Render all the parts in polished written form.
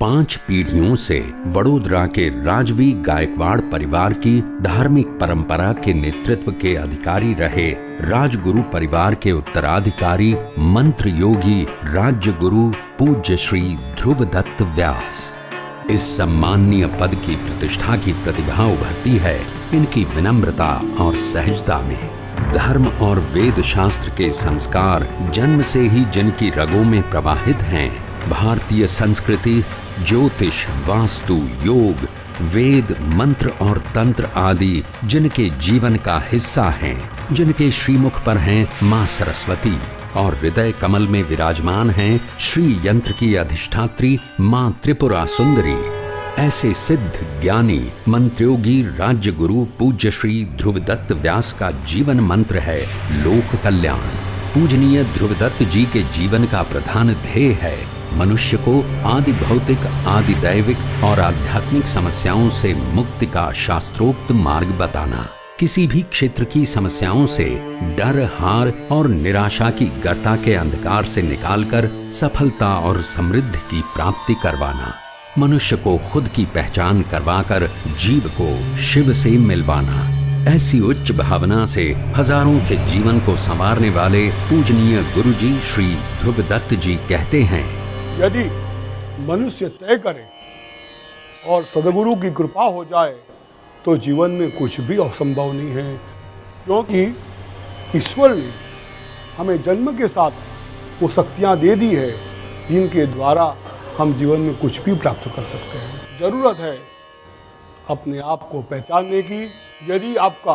5 पीढ़ियों से वडोदरा के राजवी गायकवाड़ परिवार की धार्मिक परंपरा के नेतृत्व के अधिकारी रहे राजगुरु परिवार के उत्तराधिकारी मंत्र योगी राज्य गुरु पूज्य श्री ध्रुवदत्त व्यास। इस सम्माननीय पद की प्रतिष्ठा की प्रतिभा उभरती है इनकी विनम्रता और सहजता में। धर्म और वेद शास्त्र के संस्कार जन्म से ही जिनकी रगों में प्रवाहित हैं, भारतीय संस्कृति, ज्योतिष, वास्तु, योग, वेद, मंत्र और तंत्र आदि जिनके जीवन का हिस्सा हैं, जिनके श्रीमुख पर हैं मां सरस्वती और हृदय कमल में विराजमान हैं श्री यंत्र की अधिष्ठात्री मां त्रिपुरा सुंदरी, ऐसे सिद्ध ज्ञानी मंत्रोगी राज्य गुरु पूज्य श्री ध्रुवदत्त व्यास का जीवन मंत्र है लोक कल्याण। पूजनीय ध्रुवदत्त जी के जीवन का प्रधान ध्येय है मनुष्य को आदि भौतिक, आदि दैविक और आध्यात्मिक समस्याओं से मुक्ति का शास्त्रोक्त मार्ग बताना। किसी भी क्षेत्र की समस्याओं से डर, हार और निराशा की गर्ता के अंधकार से निकालकर सफलता और समृद्धि की प्राप्ति करवाना। मनुष्य को खुद की पहचान करवाकर जीव को शिव से मिलवाना। ऐसी उच्च भावना से हजारों के जीवन को संवारने वाले पूजनीय गुरुजी श्री ध्रुवदत्त जी कहते हैं, यदि मनुष्य तय करे और सदगुरु की कृपा हो जाए तो जीवन में कुछ भी असंभव नहीं है, क्योंकि ईश्वर ने हमें जन्म के साथ वो शक्तियाँ दे दी है जिनके द्वारा हम जीवन में कुछ भी प्राप्त कर सकते हैं। जरूरत है अपने आप को पहचानने की। यदि आपका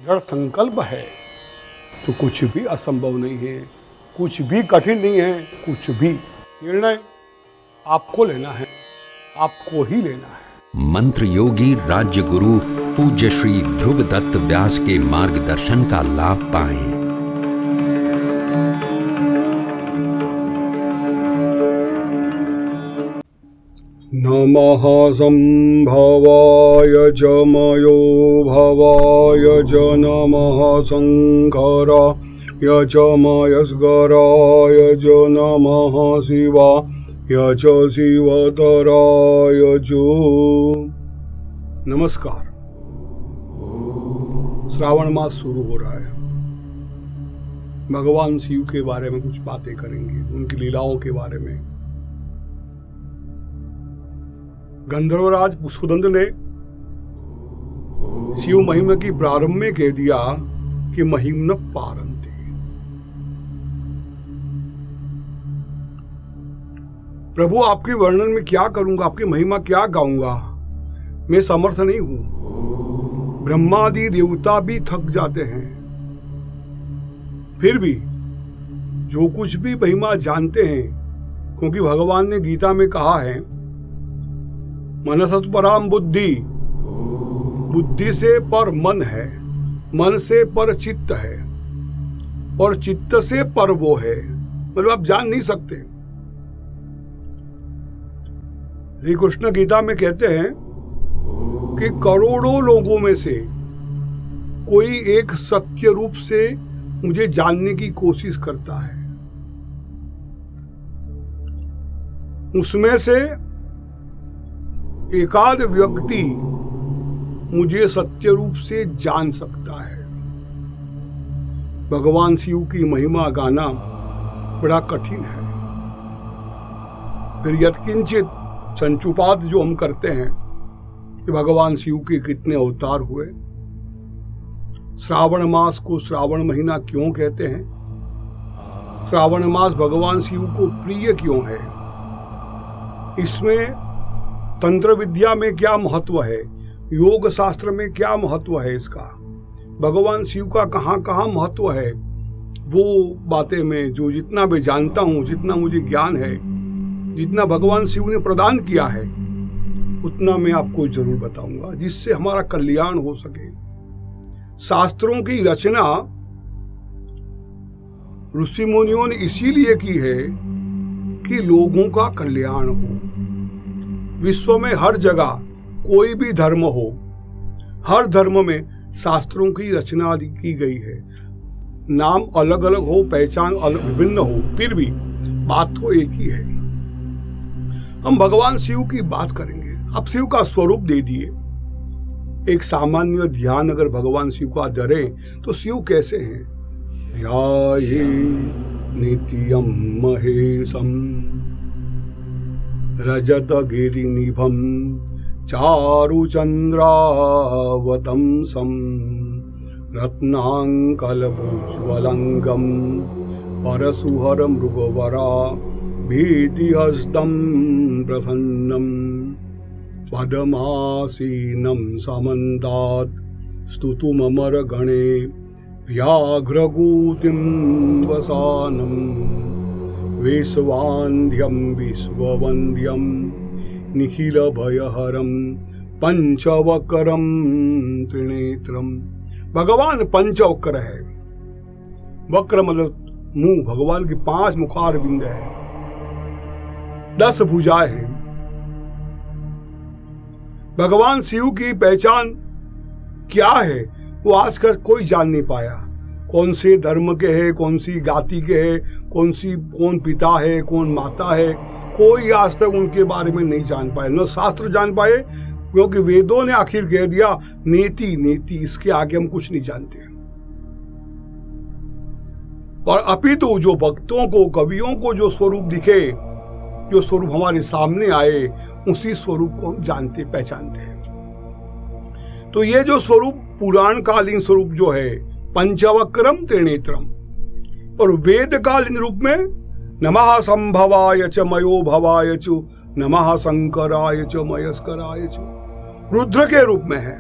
दृढ़ संकल्प है तो कुछ भी असंभव नहीं है, कुछ भी कठिन नहीं है। कुछ भी निर्णय आपको लेना है, आपको ही लेना है। मंत्र योगी राज्य गुरु पूज्य श्री ध्रुवदत्त व्यास के मार्गदर्शन का लाभ पाएं। नमः संभवाय च मयो भवाय च नमः शंकराय च मयस्कराय च नमः शिवाय च शिवतराय च। नमस्कार। श्रावण मास शुरू हो रहा है। भगवान शिव के बारे में कुछ बातें करेंगे, उनकी लीलाओं के बारे में। गंधर्वराज पुष्पदंत ने शिव महिमा की प्रारंभ में कह दिया कि महिम न पारंती। प्रभु आपके वर्णन में क्या करूंगा, आपकी महिमा क्या गाऊंगा, मैं समर्थ नहीं हूं। ब्रह्मादि देवता भी थक जाते हैं, फिर भी जो कुछ भी महिमा जानते हैं, क्योंकि भगवान ने गीता में कहा है मनसत् पराम बुद्धि, बुद्धि से पर मन है, मन से पर चित्त है और चित्त से पर वो है। मतलब आप जान नहीं सकते। श्री कृष्ण गीता में कहते हैं कि करोड़ों लोगों में से कोई एक सत्य रूप से मुझे जानने की कोशिश करता है, उसमें से एकाध व्यक्ति मुझे सत्य रूप से जान सकता है। भगवान शिव की महिमा गाना बड़ा कठिन है। फिर यत्किंचित संचुपात जो हम करते हैं कि भगवान शिव के कितने अवतार हुए। श्रावण मास को श्रावण महीना क्यों कहते हैं? श्रावण मास भगवान शिव को प्रिय क्यों है? इसमें तंत्र विद्या में क्या महत्व है, योग शास्त्र में क्या महत्व है इसका, भगवान शिव का कहाँ कहाँ महत्व है, वो बातें मैं जो जितना भी जानता हूँ, जितना मुझे ज्ञान है, जितना भगवान शिव ने प्रदान किया है, उतना मैं आपको जरूर बताऊंगा, जिससे हमारा कल्याण हो सके। शास्त्रों की रचना ऋषि मुनियों ने इसीलिए की है कि लोगों का कल्याण हो। विश्व में हर जगह कोई भी धर्म हो, हर धर्म में शास्त्रों की रचना की गई है। नाम अलग अलग हो, पहचान अलग विभिन्न हो, फिर भी बात तो एक ही है। हम भगवान शिव की बात करेंगे। अब शिव का स्वरूप दे दिए। एक सामान्य ध्यान अगर भगवान शिव का धरें तो शिव कैसे हैं? ध्याये नित्यं महेशं रजत गिरिनिभं चारुचंद्रावतंसं रत्नांकलभुज्वलंगं परशुहर मृगवरा भीतिहस्तं प्रसन्नं पद्मासीनं समन्तात् स्तुतुममरगणे व्याघ्रगूतिं वसानं विश्वान्ध्यं विश्ववन्द्यं निखिलभयहरं पंचवक्रं त्रिनेत्रं। भगवान पंचवक्र है। वक्र मतलब मुंह, भगवान की 5 मुखार बिंद है, 10 भुजाएं हैं। भगवान शिव की पहचान क्या है वो आज तक कोई जान नहीं पाया। कौन से धर्म के है, कौन सी जाति के है, कौन पिता है, कौन माता है, कोई आज तक उनके बारे में नहीं जान पाए। न शास्त्र जान पाए, क्योंकि वेदों ने आखिर कह दिया नेति नेति, इसके आगे हम कुछ नहीं जानते। और अपितु जो भक्तों को, कवियों को जो स्वरूप दिखे, जो स्वरूप हमारे सामने आए, उसी स्वरूप को हम जानते पहचानते हैं। तो ये जो स्वरूप पुराण कालीन स्वरूप जो है पंचवक्रम त्रिनेत्रम, और वेद कालीन रूप में नमः संभवाय च मयो भवाय च नमः शंकराय च मयस्कराय च रुद्र के रूप में है।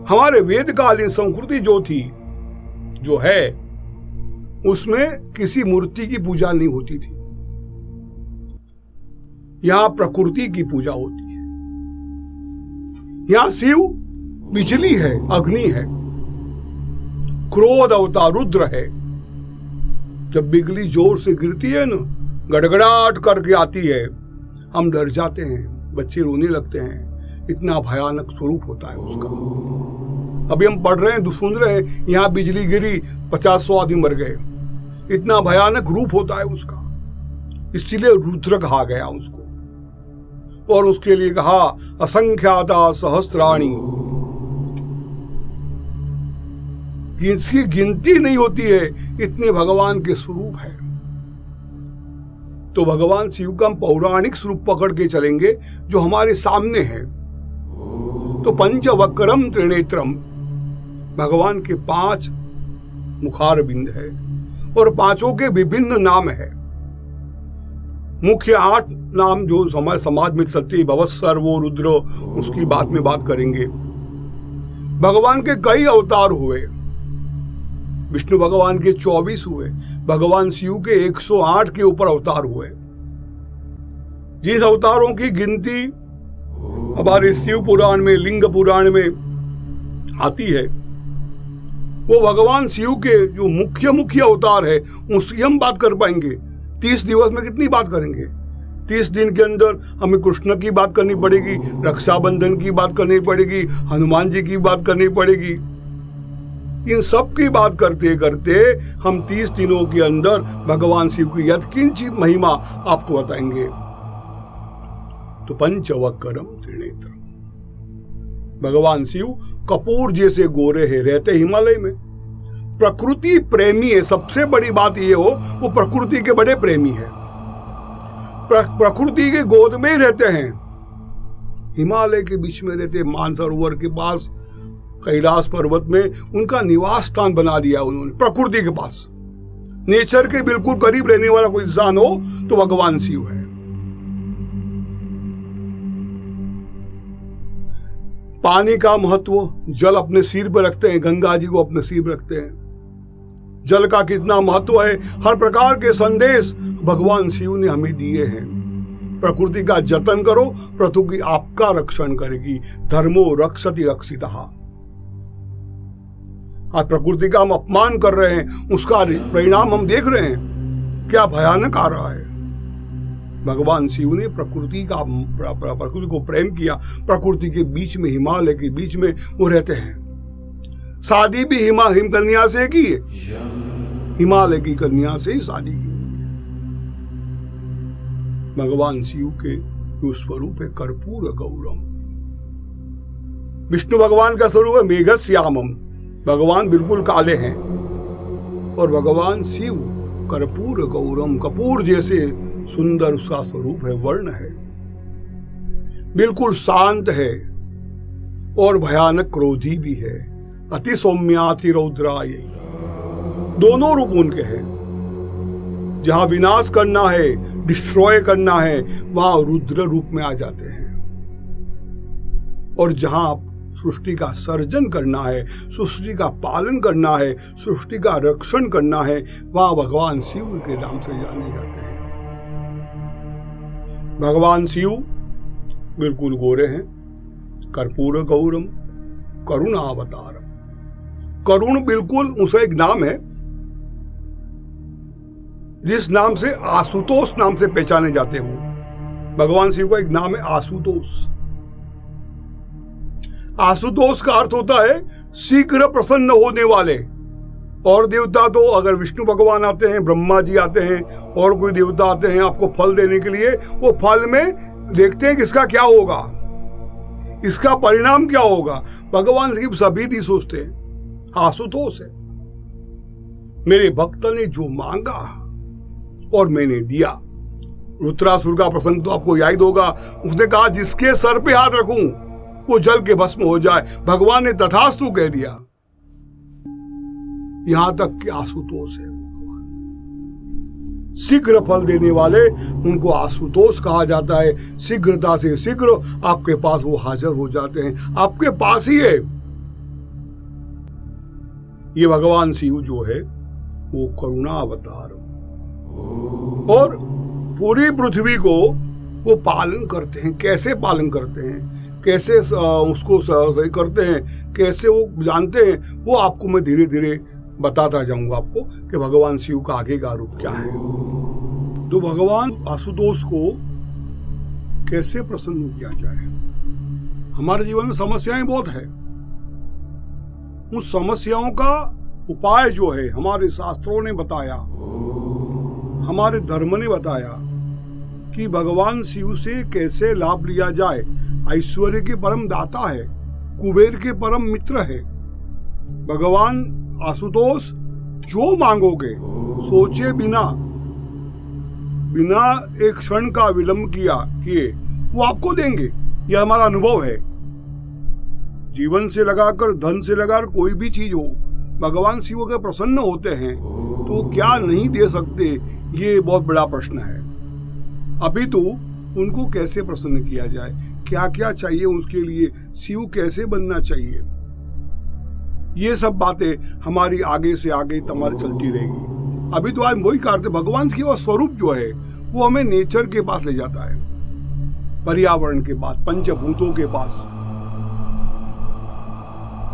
हमारे वेद कालीन संस्कृति जो थी, जो है, उसमें किसी मूर्ति की पूजा नहीं होती थी। यहां प्रकृति की पूजा होती है। यहां शिव बिजली है, अग्नि है, क्रोध अवतार रुद्र है। जब बिजली जोर से गिरती है ना, गड़गड़ाहट करके आती है, हम डर जाते हैं, बच्चे रोने लगते हैं। इतना भयानक स्वरूप होता है उसका। अभी हम पढ़ रहे हैं, सुन रहे हैं, यहाँ बिजली गिरी, 50-100 आदमी मर गए। इतना भयानक रूप होता है उसका, इसलिए रुद्र कहा गया उसको। और उसके लिए कहा असंख्याता सहस्त्राणी, इसकी गिनती नहीं होती है, इतने भगवान के स्वरूप है। तो भगवान शिव का हम पौराणिक स्वरूप पकड़ के चलेंगे जो हमारे सामने है। तो पंचवक्रम त्रिनेत्रम, भगवान के 5 मुखार बिंद है और 5 के विभिन्न नाम है। मुख्य 8 नाम जो हमारे समाज में चलते, भवस्सर, वो रुद्र, उसकी बात में बात करेंगे। भगवान के कई अवतार हुए। विष्णु भगवान के 24 हुए, भगवान शिव के 108 के ऊपर अवतार हुए। जिस अवतारों की गिनती हमारे शिव पुराण में, लिंग पुराण में आती है, वो भगवान शिव के जो मुख्य अवतार है उसकी हम बात कर पाएंगे। 30 दिवस में कितनी बात करेंगे? 30 दिन के अंदर हमें कृष्ण की बात करनी पड़ेगी, रक्षाबंधन की बात करनी पड़ेगी, हनुमान जी की बात करनी पड़ेगी। इन सब की बात करते करते हम 30 दिनों के अंदर भगवान शिव की यत्किंचित महिमा आपको बताएंगे। तो पंचवक्रम त्रिनेत्रम, भगवान शिव कपूर जैसे गोरे हैं, रहते हिमालय में। प्रकृति प्रेमी है। सबसे बड़ी बात ये हो, वो प्रकृति के बड़े प्रेमी है। प्रकृति के गोद में ही रहते हैं, हिमालय के बीच में रहते, मानसरोवर के पास, कैलाश पर्वत में उनका निवास स्थान बना दिया उन्होंने, प्रकृति के पास। नेचर के बिल्कुल करीब रहने वाला कोई इंसान हो तो भगवान शिव है। पानी का महत्व, जल अपने सिर पर रखते हैं, गंगा जी को अपने सिर पर रखते हैं। जल का कितना महत्व है, हर प्रकार के संदेश भगवान शिव ने हमें दिए हैं। प्रकृति का जतन करो, प्रकृति आपका रक्षण करेगी। धर्मो रक्षति रक्षितः। आज प्रकृति का हम अपमान कर रहे हैं, उसका परिणाम हम देख रहे हैं, क्या भयानक आ रहा है। भगवान शिव ने प्रकृति को प्रेम किया। प्रकृति के बीच में, हिमालय के बीच में वो रहते हैं। शादी भी हिमकन्या से की है, हिमालय की कन्या से ही शादी की। भगवान शिव के जो स्वरूप है कर्पूर गौरम। विष्णु भगवान का स्वरूप है मेघश्यामम, भगवान बिल्कुल काले हैं। और भगवान शिव कर्पूर गौरम, कपूर जैसे सुंदर उसका स्वरूप है, वर्ण है, बिल्कुल शांत है और भयानक क्रोधी भी है। अति सौम्याति रौद्राय, दोनों रूप उनके हैं। जहां विनाश करना है, डिस्ट्रॉय करना है, वहां रुद्र रूप में आ जाते हैं। और जहां सृष्टि का सर्जन करना है, सृष्टि का पालन करना है, सृष्टि का रक्षण करना है, वहां भगवान शिव के नाम से जाने जाते हैं। भगवान शिव बिल्कुल गोरे हैं, कर्पूर गौरम, करुणावतारम। करुण बिल्कुल उसका एक नाम है, जिस नाम से आशुतोष नाम से पहचाने जाते हो। भगवान शिव का एक नाम है आशुतोष। आशुतोष का अर्थ होता है शीघ्र प्रसन्न होने वाले। और देवता तो अगर विष्णु भगवान आते हैं, ब्रह्मा जी आते हैं, और कोई देवता आते हैं आपको फल देने के लिए, वो फल में देखते हैं कि इसका क्या होगा, इसका परिणाम क्या होगा। भगवान शिव सभी दी सोचते हैं, आशुतोष है, मेरे भक्त ने जो मांगा और मैंने दिया। रुद्रासुर का प्रसंग तो आपको याद होगा, उसने कहा जिसके सर पे हाथ रखूं वो जल के भस्म हो जाए। भगवान ने तथास्तु कह दिया। यहां तक कि आशुतोष है भगवान, शीघ्र फल देने वाले, उनको आशुतोष कहा जाता है। शीघ्रता से शीघ्र आपके पास वो हाजिर हो जाते हैं, आपके पास ही है। ये भगवान शिव जो है वो करुणा अवतार, और पूरी पृथ्वी को वो पालन करते हैं। कैसे पालन करते हैं, कैसे उसको सही करते हैं, कैसे वो जानते हैं, वो आपको मैं धीरे धीरे बताता जाऊंगा आपको कि भगवान शिव का आगे का रूप क्या है। तो भगवान आशुतोष को कैसे प्रसन्न किया जाए। हमारे जीवन में समस्याएं बहुत है, उन समस्याओं का उपाय जो है हमारे शास्त्रों ने बताया, हमारे धर्म ने बताया कि भगवान शिव से कैसे लाभ लिया जाए। ऐश्वर्य के परम दाता है, कुबेर के परम मित्र है। भगवान आशुतोष जो मांगोगे सोचे बिना एक क्षण का विलंब किए वो आपको देंगे। यह हमारा अनुभव है। जीवन से लगाकर, धन से लगाकर कोई भी चीज हो, भगवान शिव अगर प्रसन्न होते हैं तो क्या नहीं दे सकते, ये बहुत बड़ा प्रश्न है। अभी तो उनको कैसे प्रसन्न किया जाए, क्या क्या चाहिए उसके लिए, शिव कैसे बनना चाहिए, ये सब बातें हमारी आगे से आगे हमारी चलती रहेगी। अभी तो आज वही करते, भगवान शिव स्वरूप जो है वो हमें नेचर के पास ले जाता है, पर्यावरण के पास, पंचभूतों के पास।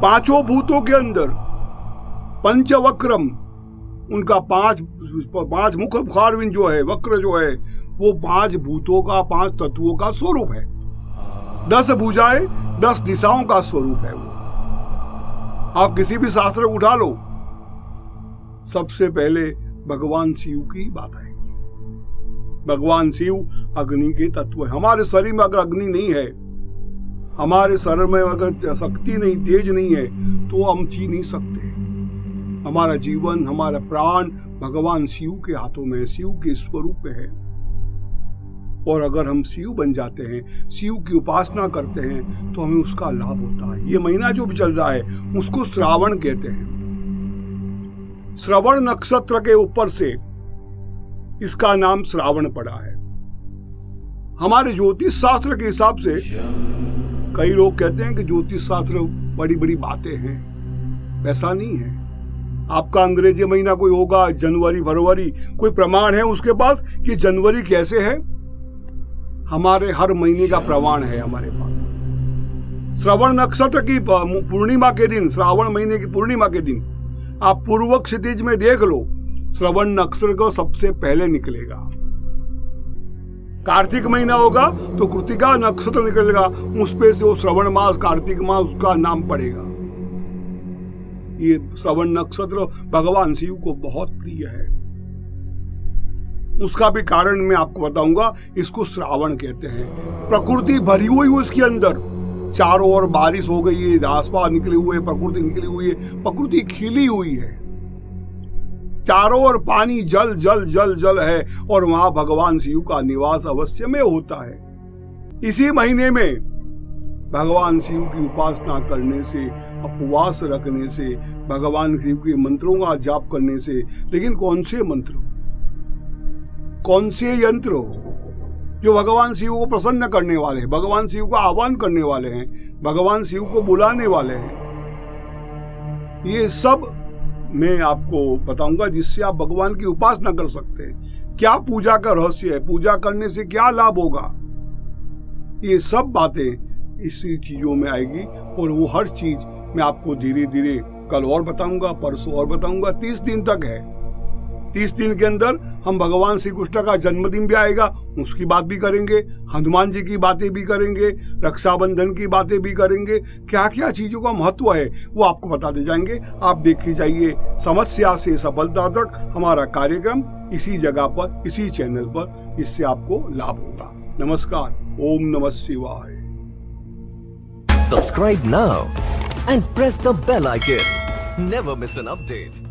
पांचों भूतों के अंदर पंचवक्रम, उनका पांच मुख बुखारविंद जो है, वक्र जो है, वो 5 भूतों का, 5 तत्वों का स्वरूप है। 10 भुजाएं, 10 दिशाओं का स्वरूप है वो। आप किसी भी शास्त्र उठा लो, सबसे पहले भगवान शिव की बात आएगी। भगवान शिव अग्नि के तत्व है। हमारे शरीर में अगर अग्नि नहीं है, हमारे शरीर में अगर शक्ति नहीं, तेज नहीं है, तो हम जी नहीं सकते। हमारा जीवन, हमारा प्राण भगवान शिव के हाथों में, शिव के स्वरूप में है। और अगर हम शिव बन जाते हैं, शिव की उपासना करते हैं, तो हमें उसका लाभ होता है। ये महीना जो भी चल रहा है उसको श्रावण कहते हैं। श्रवण नक्षत्र के ऊपर से इसका नाम श्रावण पड़ा है। हमारे ज्योतिष शास्त्र के हिसाब से कई लोग कहते हैं कि ज्योतिष शास्त्र बड़ी बड़ी बातें हैं, वैसा नहीं है। आपका अंग्रेजी महीना कोई होगा, जनवरी, फरवरी, कोई प्रमाण है उसके पास कि जनवरी कैसे है? हमारे हर महीने का प्रमाण है हमारे पास। श्रवण नक्षत्र की पूर्णिमा के दिन, श्रावण महीने की पूर्णिमा के दिन आप पूर्व क्षितिज में देख लो, श्रवण नक्षत्र को सबसे पहले निकलेगा। कार्तिक महीना होगा तो कृतिका नक्षत्र निकलेगा, उस पे से वो श्रवण मास, कार्तिक मास उसका नाम पड़ेगा। ये श्रवण नक्षत्र भगवान शिव को बहुत प्रिय है। उसका भी कारण मैं आपको बताऊंगा। इसको श्रावण कहते हैं। प्रकृति भरी हुई उसके अंदर, चारों ओर बारिश हो गई है, आसमान निकले हुए, प्रकृति निकली हुई है, प्रकृति खिली हुई है, चारों ओर पानी जल जल जल जल है, और वहां भगवान शिव का निवास अवश्य में होता है। इसी महीने में भगवान शिव की उपासना करने से, उपवास रखने से, भगवान शिव के मंत्रों का जाप करने से, लेकिन कौन से मंत्र, कौन से यंत्र जो भगवान शिव को प्रसन्न करने वाले हैं, भगवान शिव का आह्वान करने वाले हैं, भगवान शिव को बुलाने वाले हैं, ये सब मैं आपको बताऊंगा, जिससे आप भगवान की उपासना कर सकते हैं। क्या पूजा का रहस्य है, पूजा करने से क्या लाभ होगा, ये सब बातें इसी चीजों में आएगी। और वो हर चीज मैं आपको धीरे धीरे कल और बताऊंगा, परसों और बताऊंगा। 30 दिन तक है। 30 दिन के अंदर हम भगवान श्री कृष्ण का जन्मदिन भी आएगा, उसकी बात भी करेंगे, हनुमान जी की बातें भी करेंगे, रक्षाबंधन की बातें भी करेंगे। क्या क्या चीजों का महत्व है वो आपको बताते जाएंगे। आप देखी जाइए समस्या से सफलता तक हमारा कार्यक्रम इसी जगह पर, इसी चैनल पर। इससे आपको लाभ होगा। नमस्कार। ओम नमः शिवाय। Subscribe now and press the bell icon. Never miss an update.